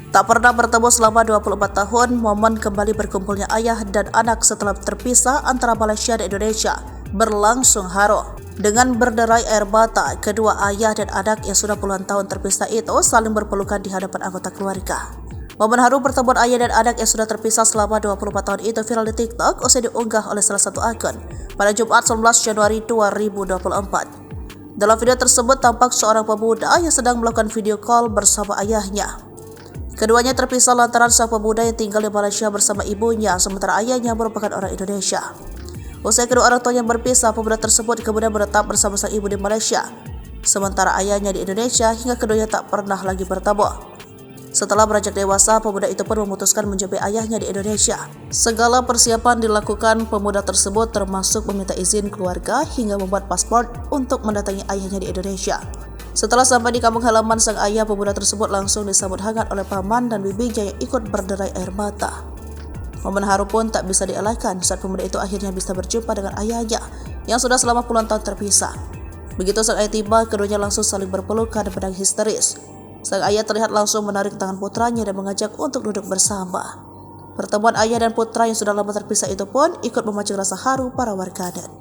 Tak pernah bertemu selama 24 tahun, momen kembali berkumpulnya ayah dan anak setelah terpisah antara Malaysia dan Indonesia berlangsung haru. Dengan berderai air mata, kedua ayah dan anak yang sudah puluhan tahun terpisah itu saling berpelukan di hadapan anggota keluarga. Momen haru pertemuan ayah dan anak yang sudah terpisah selama 24 tahun itu viral di TikTok usai diunggah oleh salah satu akun pada Jumat 19 Januari 2024. Dalam video tersebut tampak seorang pemuda yang sedang melakukan video call bersama ayahnya. Keduanya terpisah lantaran sang pemuda yang tinggal di Malaysia bersama ibunya, sementara ayahnya merupakan orang Indonesia. Usai kedua orang tuanya berpisah, pemuda tersebut kemudian menetap bersama sang ibu di Malaysia, sementara ayahnya di Indonesia hingga keduanya tak pernah lagi bertemu. Setelah beranjak dewasa, pemuda itu pun memutuskan menjumpai ayahnya di Indonesia. Segala persiapan dilakukan pemuda tersebut termasuk meminta izin keluarga hingga membuat paspor untuk mendatangi ayahnya di Indonesia. Setelah sampai di kampung halaman sang ayah, pemuda tersebut langsung disambut hangat oleh paman dan bibinya yang ikut berderai air mata. Momen haru pun tak bisa dielakkan saat pemuda itu akhirnya bisa berjumpa dengan ayahnya yang sudah selama puluhan tahun terpisah. Begitu sang ayah tiba, keduanya langsung saling berpelukan dan menangis histeris. Sang ayah terlihat langsung menarik tangan putranya dan mengajak untuk duduk bersama. Pertemuan ayah dan putra yang sudah lama terpisah itu pun ikut memancing rasa haru para warganet.